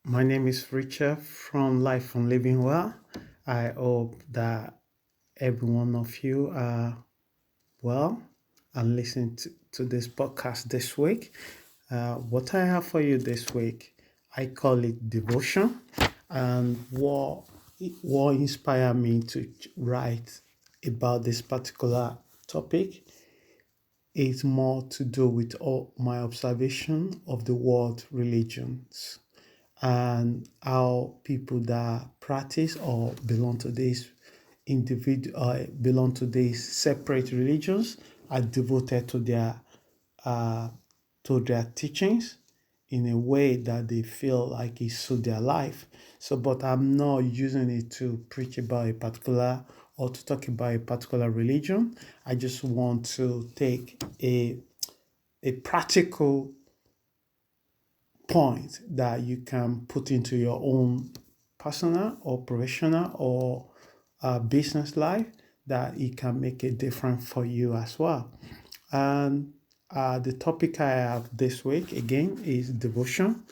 My name is Richard from Life from Living Well. I hope that every one of you are well and listening to this podcast this week. What I have for you this week, I call it devotion. And what inspired me to write about this particular topic is more to do with all my observation of the world religions and how people that practice or belong to these separate religions are devoted uh, to their teachings in a way that they feel like it suits their life. So, but I'm not using it to preach about a particular or to talk about a particular religion. I just want to take a practical point that you can put into your own personal or professional or business life that it can make a difference for you as well. And the topic I have this week again is devotion,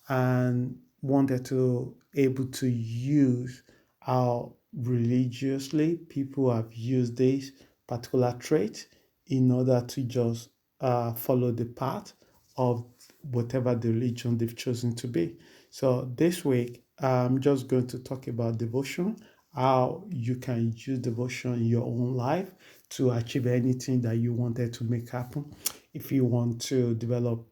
and wanted to able to use how religiously people have used this particular trait in order to just follow the path of whatever the religion they've chosen to be. So this week, I'm just going to talk about devotion, how you can use devotion in your own life to achieve anything that you wanted to make happen. If you want to develop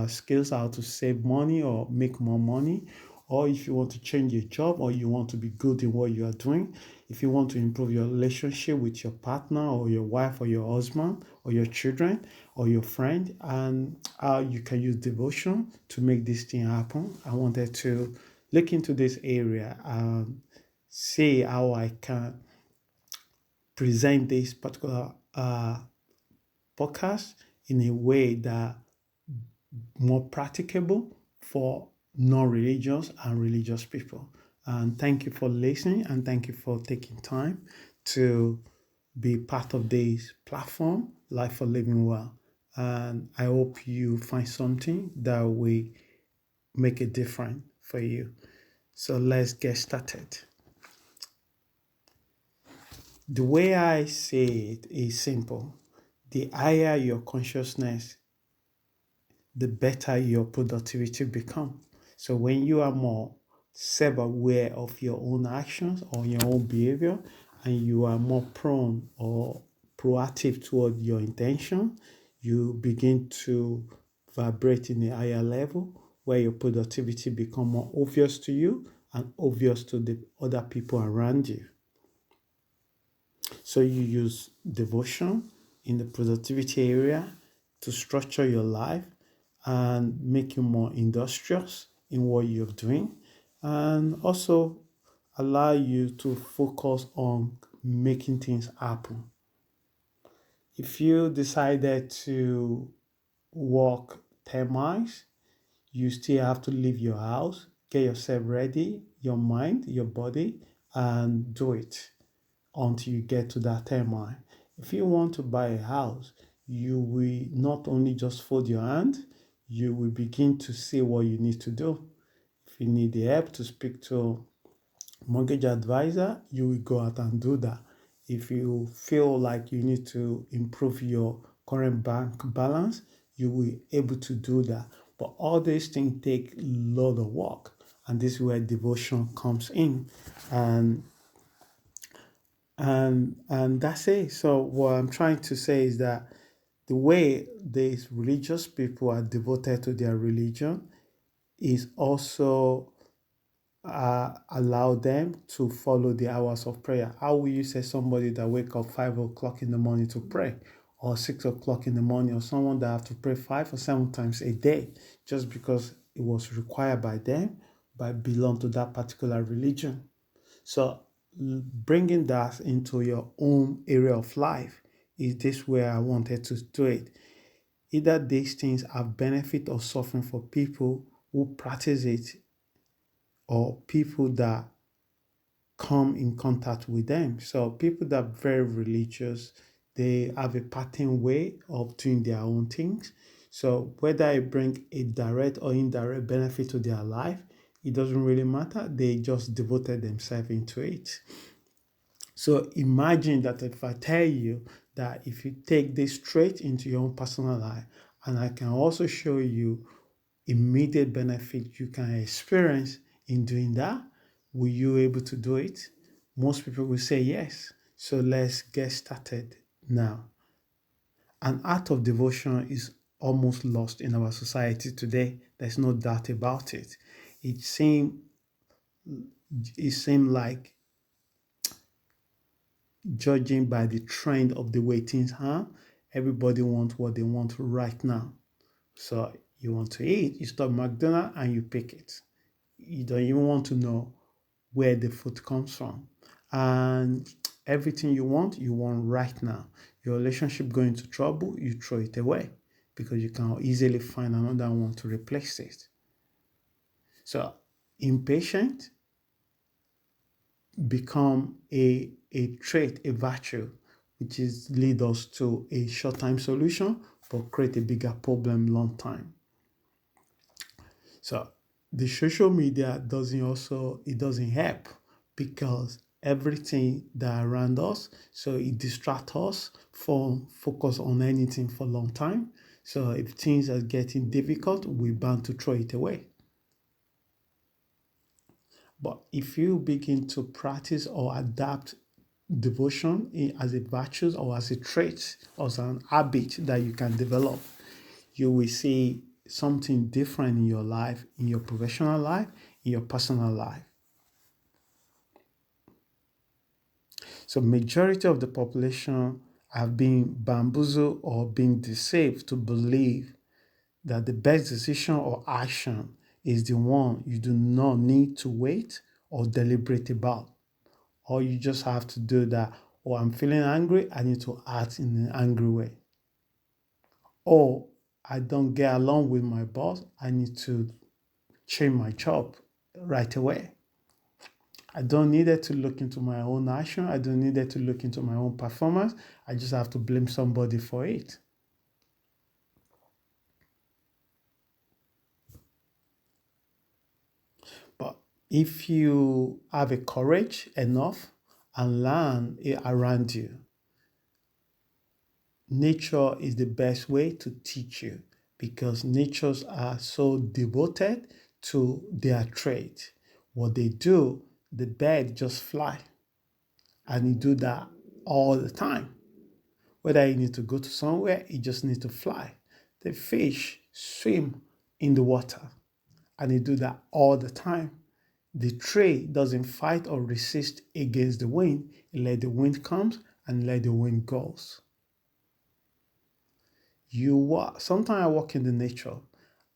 skills how to save money or make more money, or if you want to change your job or you want to be good in what you are doing, if you want to improve your relationship with your partner or your wife or your husband or your children or your friend, and how you can use devotion to make this thing happen. I wanted to look into this area and see how I can present this particular podcast in a way that more practicable for non-religious and religious people. And thank you for listening, and thank you for taking time to be part of this platform, Life for Living Well. And I hope you find something that will make a difference for you. So let's get started. The way I say it is simple. The higher your consciousness, the better your productivity become. So when you are more self-aware of your own actions or your own behavior, and you are more prone or proactive toward your intention, you begin to vibrate in a higher level where your productivity become more obvious to you and obvious to the other people around you. So you use devotion in the productivity area to structure your life and make you more industrious in what you're doing, and also allow you to focus on making things happen. If you decided to walk 10 miles, you still have to leave your house, get yourself ready, your mind, your body, and do it until you get to that 10 mile. If you want to buy a house, you will not only just fold your hand, you will begin to see what you need to do. If you need the help to speak to mortgage advisor, you will go out and do that. If you feel like you need to improve your current bank balance, you will be able to do that. But all these things take a lot of work, and this is where devotion comes in. And and that's it. So what I'm trying to say is that the way these religious people are devoted to their religion is also allow them to follow the hours of prayer. How will you say somebody that wake up 5 o'clock in the morning to pray, or 6 o'clock in the morning, or someone that have to pray 5 or 7 times a day just because it was required by them, but belong to that particular religion? So bringing that into your own area of life is this where I wanted to do it. Either these things have benefit or suffering for people who practice it or people that come in contact with them. So people that are very religious, they have a pattern way of doing their own things. So whether it bring a direct or indirect benefit to their life, it doesn't really matter. They just devoted themselves into it. So imagine that if I tell you that if you take this straight into your own personal life, and I can also show you immediate benefit you can experience in doing that, will you able to do it? Most people will say yes. So let's get started now. An art of devotion is almost lost in our society today. There's no doubt about it. It seems it seemed like, judging by the trend of the way things are, everybody wants what they want right now. So you want to eat, you stop McDonald's and you pick it. You don't even want to know where the food comes from. And everything you want right now. Your relationship going into trouble, you throw it away because you can easily find another one to replace it. So impatient become a trait, a virtue, which is lead us to a short-time solution, but create a bigger problem long time. So the social media doesn't help because everything that around us, so it distracts us from focus on anything for a long time. So if things are getting difficult, we're bound to throw it away. But if you begin to practice or adapt devotion as a virtue or as a trait or as an habit that you can develop, you will see something different in your life, in your professional life, in your personal life. So majority of the population have been bamboozled or been deceived to believe that the best decision or action is the one you do not need to wait or deliberate about. Or you just have to do that. Or I'm feeling angry, I need to act in an angry way. Or I don't get along with my boss, I need to change my job right away. I don't need it to look into my own action. I don't need it to look into my own performance. I just have to blame somebody for it. But if you have a courage enough and learn it around you, nature is the best way to teach you because natures are so devoted to their trade. What they do, the bird just fly and you do that all the time. Whether you need to go to somewhere, you just need to fly. The fish swim in the water and they do that all the time. The tree doesn't fight or resist against the wind. It let the wind comes and let the wind goes. Sometimes I walk in the nature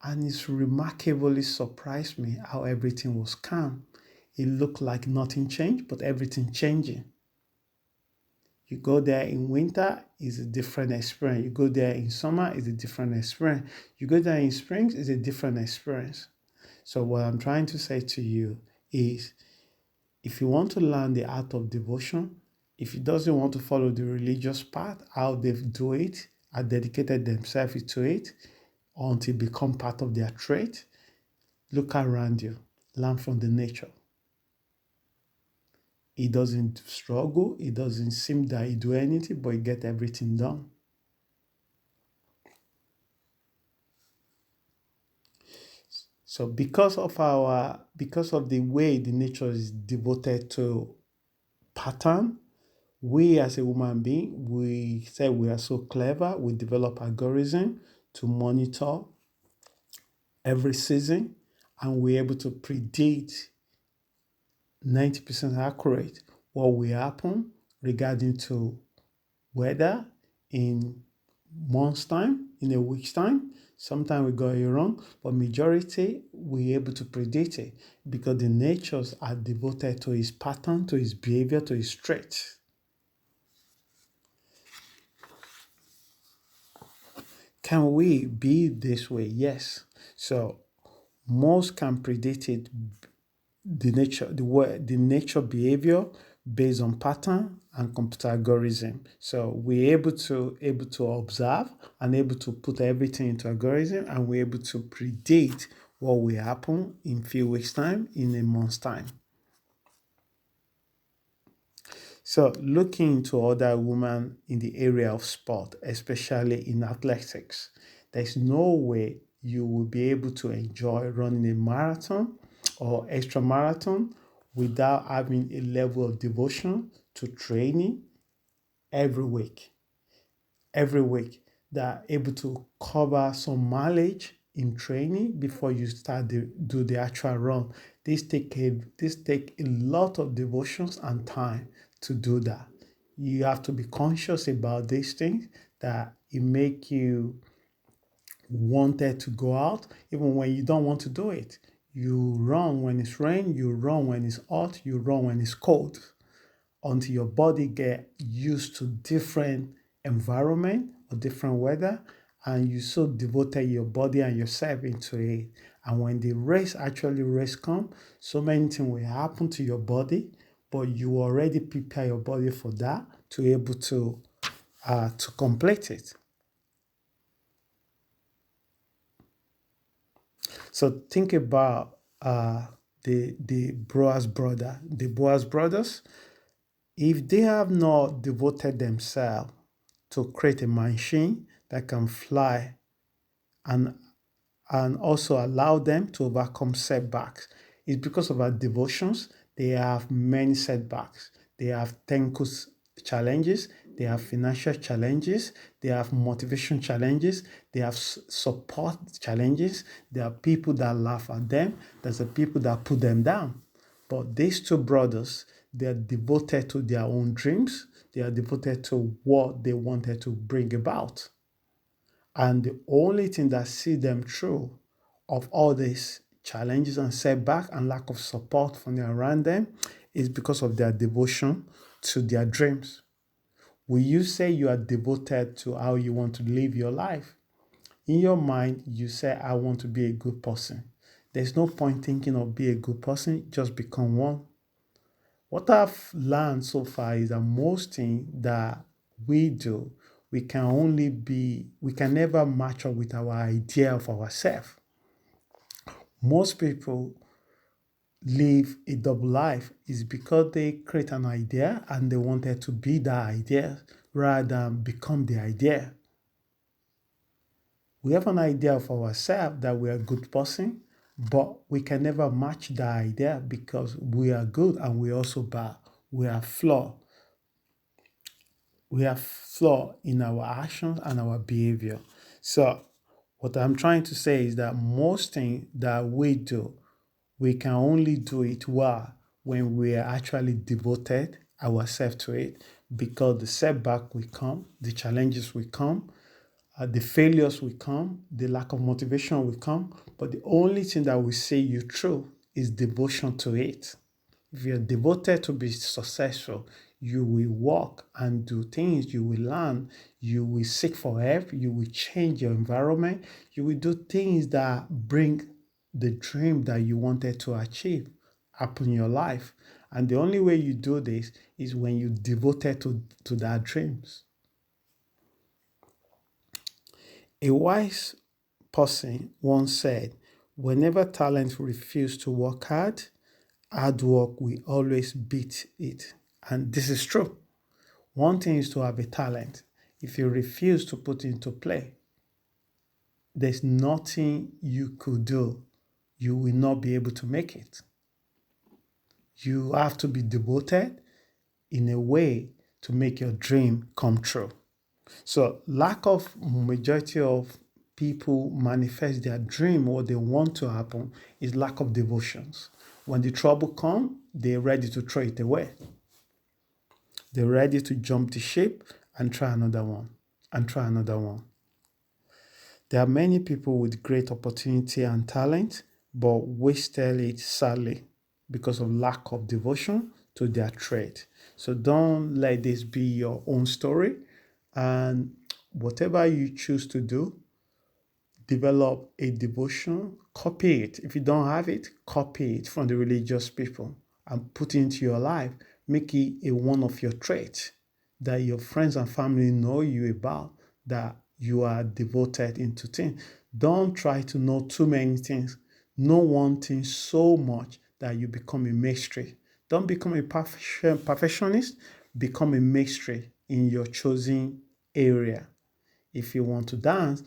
and it's remarkably surprised me how everything was calm. It looked like nothing changed, but everything changing. You go there in winter, is a different experience. You go there in summer, is a different experience. You go there in spring, is a different experience. So what I'm trying to say to you is, if you want to learn the art of devotion, if you doesn't want to follow the religious path, how they do it, are dedicated themselves to it until it become part of their trait, look around you, learn from the nature. He doesn't struggle. It doesn't seem that he do anything, but he get everything done. So because of the way the nature is devoted to pattern, we as a human being, we say we are so clever. We develop algorithm to monitor every season, and we're able to predict 90% accurate what will happen regarding to weather in month's time, in a week's time. Sometimes we got it wrong, but majority we're able to predict it because the natures are devoted to his pattern, to his behavior, to his traits. Can we be this way? Yes. So most can predict it, the nature behavior based on pattern and computer algorithm. So we're able to observe and able to put everything into algorithm, and we're able to predict what will happen in a few weeks' time, in a month's time. So looking into other women in the area of sport, especially in athletics, there's no way you will be able to enjoy running a marathon or extra marathon without having a level of devotion to training every week. Every week, they're able to cover some mileage in training before you start do the actual run. This take a lot of devotions and time to do that. You have to be conscious about these things that it make you wanted to go out even when you don't want to do it. You run when it's rain, you run when it's hot, you run when it's cold until your body get used to different environment or different weather, and you so devoted your body and yourself into it. And when the race come, so many things will happen to your body, but you already prepare your body for that to be able to complete it. So think about the Boaz brothers. If they have not devoted themselves to create a machine that can fly and also allow them to overcome setbacks, it's because of our devotions. They have many setbacks. They have technical challenges. They have financial challenges. They have motivation challenges. They have support challenges. There are people that laugh at them. There's the people that put them down. But these two brothers, they are devoted to their own dreams. They are devoted to what they wanted to bring about. And the only thing that see them through of all these challenges and setback and lack of support from around them is because of their devotion to their dreams. Will you say you are devoted to how you want to live your life? In your mind, you say, I want to be a good person. There's no point thinking of be a good person, just become one. What I've learned so far is that most things that we do, we can never match up with our idea of ourselves. Most people live a double life is because they create an idea and they wanted to be that idea rather than become the idea. We have an idea of ourselves that we are a good person, but we can never match that idea because we are good and we also bad. We are flawed. We have flaw in our actions and our behavior. So what I'm trying to say is that most things that we do, we can only do it well when we are actually devoted ourselves to it because the setback will come, the challenges will come, the failures will come, the lack of motivation will come, but the only thing that will see you through is devotion to it. If you're devoted to be successful, you will walk and do things, you will learn, you will seek for help, you will change your environment, you will do things that bring the dream that you wanted to achieve up in your life. And the only way you do this is when you devoted to that dreams. A wise person once said, whenever talent refuses to work hard work will always beat it. And this is true. One thing is to have a talent. If you refuse to put it into play, there's nothing you could do. You will not be able to make it. You have to be devoted in a way to make your dream come true. So lack of majority of people manifest their dream, what they want to happen, is lack of devotions. When the trouble comes, they're ready to throw it away. They're ready to jump the ship and try another one and try another one. There are many people with great opportunity and talent, but wasted it sadly because of lack of devotion to their trade. So don't let this be your own story. And whatever you choose to do, develop a devotion, copy it. If you don't have it, copy it from the religious people and put it into your life. Make it a one of your traits that your friends and family know you about, that you are devoted into things. Don't try to know too many things. Know one thing so much that you become a mystery. Don't become a perfectionist, become a mystery in your chosen area. If you want to dance,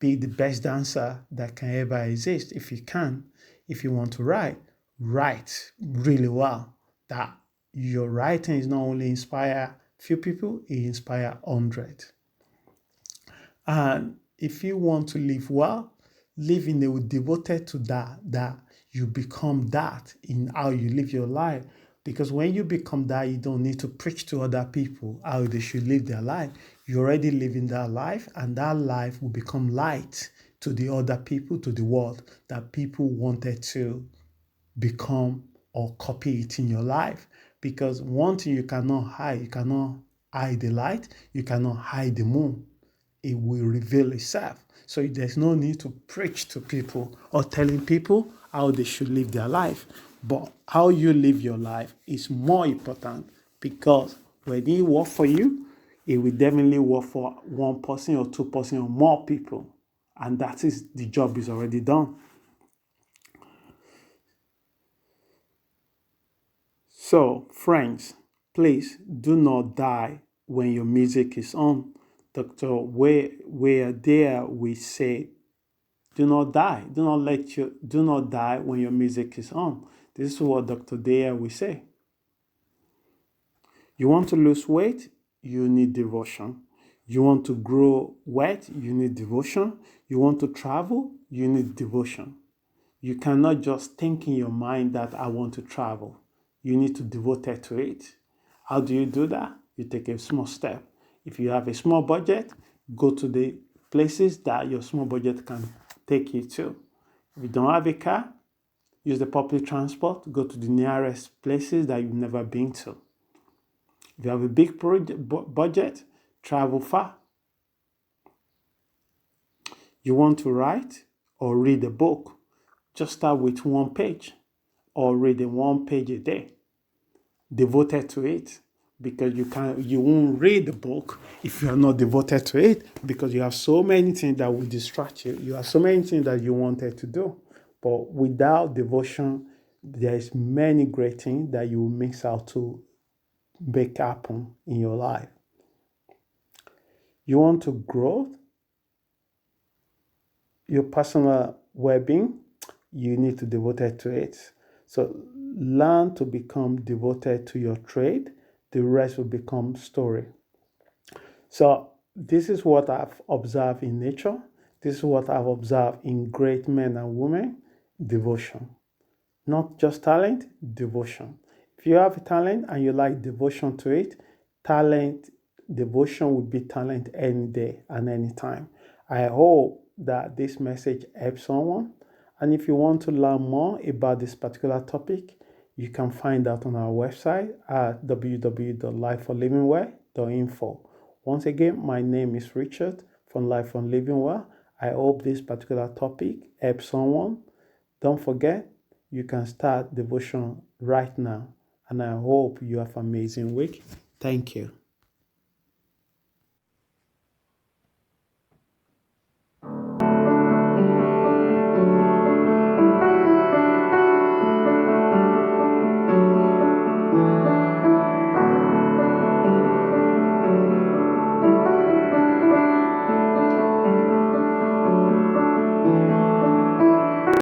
be the best dancer that can ever exist if you can. If you want to write, write really well. That your writing is not only inspire few people, it inspire hundreds. And if you want to live well, live in a devoted to that you become that in how you live your life. Because when you become that, you don't need to preach to other people how they should live their life. You're already living that life, and that life will become light to the other people, to the world that people wanted to become or copy it in your life. Because one thing you cannot hide the light, you cannot hide the moon. It will reveal itself. So there's no need to preach to people or telling people how they should live their life. But how you live your life is more important, because when it works for you, it will definitely work for one person or two person or more people. And that is the job is already done. So, friends, please do not die when your music is on. Dr. Where there we say, do not die. Do not die when your music is on. This is what Dr. Dare will say. You want to lose weight, you need devotion. You want to grow weight, you need devotion. You want to travel, you need devotion. You cannot just think in your mind that I want to travel. You need to devote it to it. How do you do that? You take a small step. If you have a small budget, go to the places that your small budget can take you to. If you don't have a car, use the public transport. Go to the nearest places that you've never been to. If you have a big budget, travel far. You want to write or read a book? Just start with one page or reading one page a day. Devoted to it, because you won't read the book if you are not devoted to it, because you have so many things that will distract you. You have so many things that you wanted to do. But without devotion, there's many great things that you will miss out to make happen in your life. You want to grow your personal well-being, you need to devote it to it. So learn to become devoted to your trade. The rest will become story. So this is what I've observed in nature. This is what I've observed in great men and women. Devotion. Not just talent, devotion. If you have a talent and you like devotion to it, devotion would be talent any day and any time. I hope that this message helps someone. And if you want to learn more about this particular topic, you can find out on our website at www.lifeforlivingwell.info. Once again, my name is Richard from Life for Living Well. I hope this particular topic helps someone. Don't forget, you can start devotion right now. And I hope you have an amazing week. Thank you.